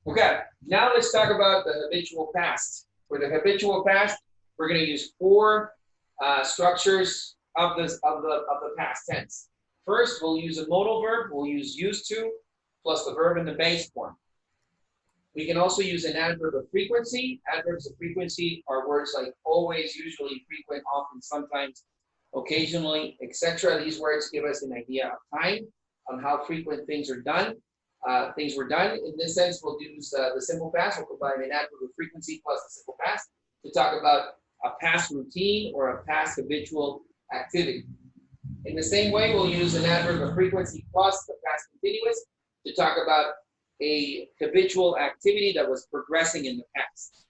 Okay, now let's talk about the habitual past. For the habitual past, we're going to use four structures of the past tense. First, we'll use a modal verb. We'll use used to plus the verb in the base form. We can also use an adverb of frequency. Adverbs of frequency are words like always, usually, frequent, often, sometimes, occasionally, etc. These words give us an idea of time, on how frequent things are done. Things were done. In this sense, we'll use the simple past. We'll combine an adverb of frequency plus the simple past to talk about a past routine or a past habitual activity. In the same way, we'll use an adverb of frequency plus the past continuous to talk about a habitual activity that was progressing in the past.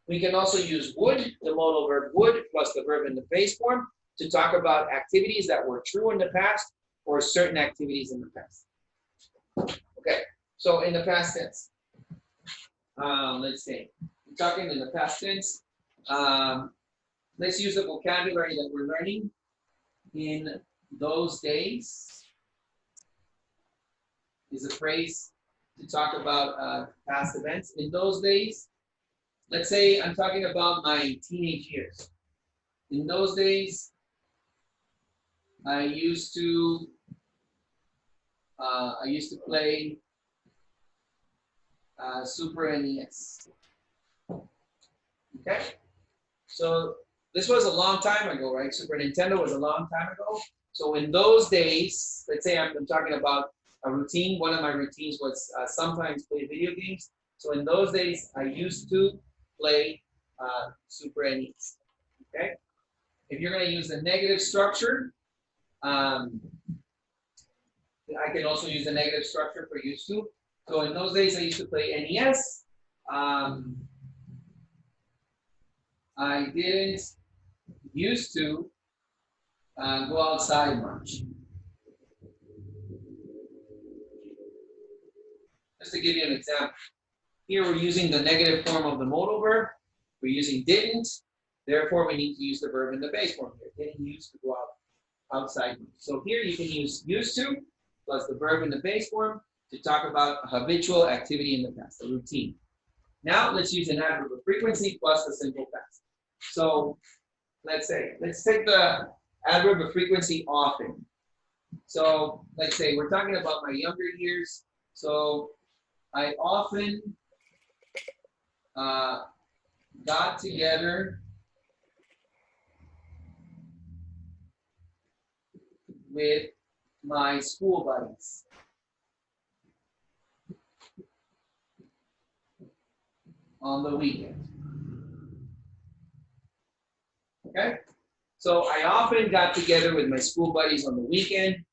We can also use would, the modal verb would, plus the verb in the base form to talk about activities that were true in the past or certain activities in the past. Okay, so in the past tense, let's see. We're talking in the past tense. Let's use the vocabulary that we're learning. In those days is a phrase to talk about past events. In those days, let's say I'm talking about my teenage years. In those days, I used to play Super NES. Okay, so this was a long time ago, right? Super Nintendo was a long time ago. So in those days, let's say I'm talking about a routine. One of my routines was sometimes play video games. So in those days, I used to play Super NES. Okay. If you're going to use the negative structure, I can also use the negative structure for used to. So in those days, I used to play NES. I didn't used to go outside much. Just to give you an example. Here we're using the negative form of the modal verb. We're using didn't. Therefore, we need to use the verb in the base form here. Didn't used to go outside much. So here you can use used to plus the verb in the base form to talk about a habitual activity in the past, a routine. Now let's use an adverb of frequency plus the simple past. So let's take the adverb of frequency often. So let's say we're talking about my younger years. So I often got together with my school buddies. On the weekend. Okay? So I often got together with my school buddies on the weekend.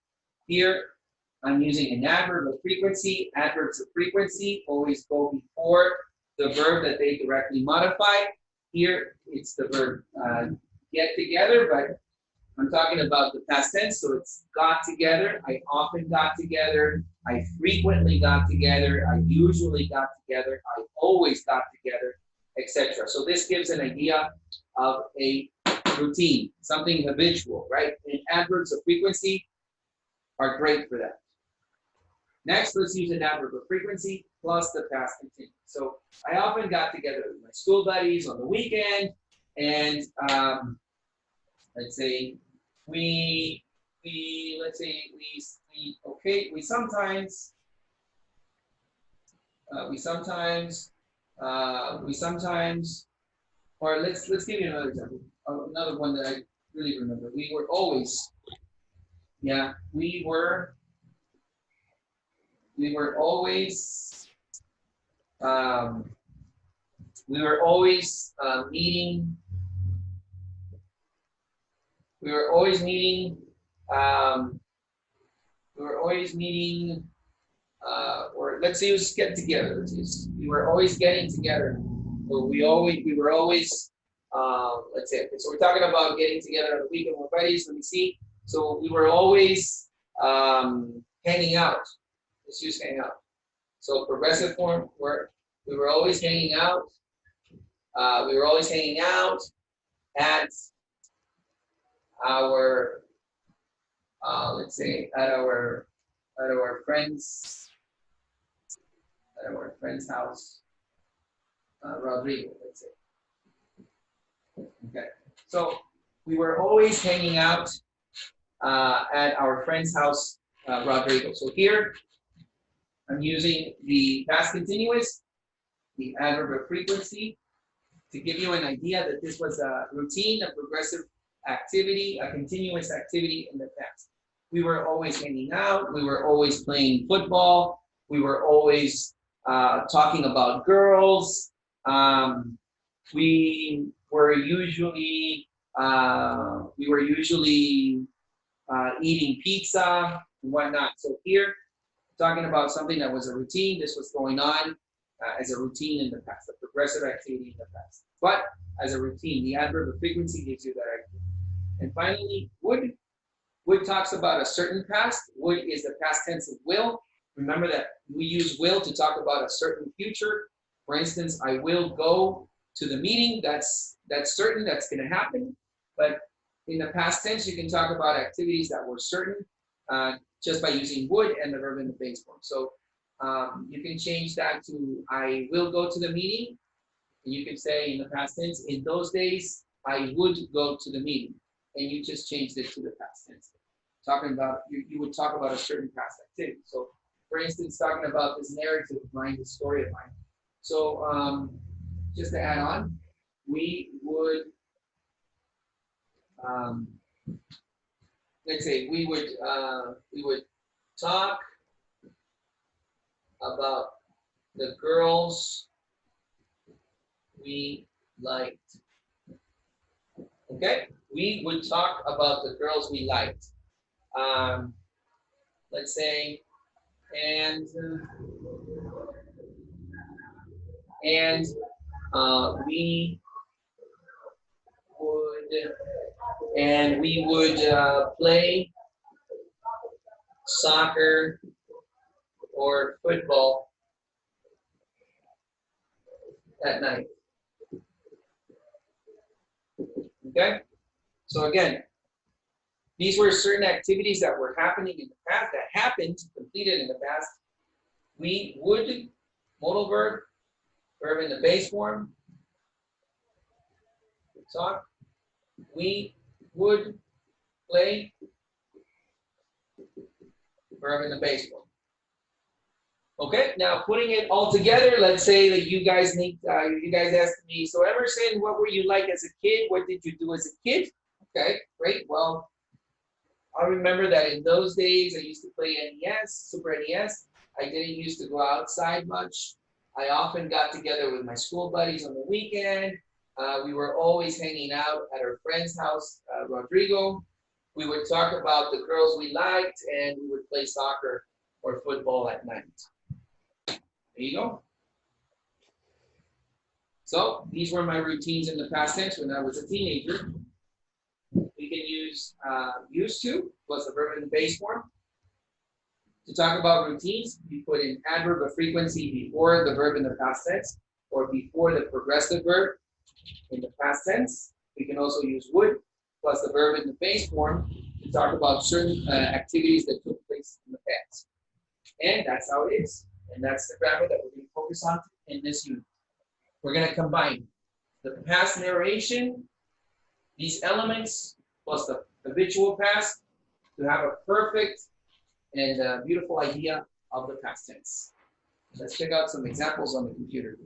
Here, I'm using an adverb of frequency. Adverbs of frequency always go before the verb that they directly modify. Here, it's the verb get together, but I'm talking about the past tense, so it's got together. I often got together. I frequently got together. I usually got together. I always got together, etc. So this gives an idea of a routine, something habitual, right? And adverbs of frequency are great for that. Next, let's use an adverb of frequency plus the past continuous. So I often got together with my school buddies on the weekend, and let's say we sometimes, or let's give you another example, another one that I really remember. We were always meeting. Or let's say let's get together. We were always getting together. So we were always, let's say, so we're talking about getting together on the weekend with buddies. Let me see. So we were always hanging out. Let's use hang out. So progressive form, we were always hanging out. We were always hanging out at our, let's say, at our friends' at our friend's house, Rodrigo, let's say. Okay, so we were always hanging out at our friend's house, Rodrigo. So here, I'm using the past continuous, the adverb of frequency, to give you an idea that this was a routine, a progressive activity, a continuous activity in the past. We were always hanging out, we were always playing football, we were always talking about girls, we were usually eating pizza and whatnot. So here, talking about something that was a routine, this was going on as a routine in the past, a progressive activity in the past. But as a routine, the adverb of frequency gives you that idea. And finally, would. Would talks about a certain past. Would is the past tense of will. Remember that we use will to talk about a certain future. For instance, I will go to the meeting. That's certain, that's going to happen. But in the past tense, you can talk about activities that were certain just by using would and the verb in the base form. So you can change that to I will go to the meeting. And you can say in the past tense, in those days, I would go to the meeting. And you just changed it to the past tense. Talking about, you would talk about a certain past activity. So for instance, talking about this narrative of mine, this story of mine. So just to add on, we would, let's say we would talk about the girls we liked. Okay, we would talk about the girls we liked. Let's say, and we would play soccer or football at night. Okay, so again, these were certain activities that were happening in the past, that happened, completed in the past. We would, modal verb, verb in the base form, talk. We would play, verb in the base form. Okay, now putting it all together, let's say that you guys asked me, so Emerson, what were you like as a kid? What did you do as a kid? Okay, great. Well, I remember that in those days, I used to play NES, Super NES. I didn't used to go outside much. I often got together with my school buddies on the weekend. We were always hanging out at our friend's house, Rodrigo. We would talk about the girls we liked, and we would play soccer or football at night. There you go. So these were my routines in the past tense when I was a teenager. We can use used to plus the verb in the base form. To talk about routines, you put an adverb of frequency before the verb in the past tense or before the progressive verb in the past tense. We can also use would plus the verb in the base form to talk about certain activities that took place in the past. And that's how it is. And that's the grammar that we're going to focus on in this unit. We're going to combine the past narration, these elements, plus the habitual past to have a perfect and beautiful idea of the past tense. Let's check out some examples on the computer.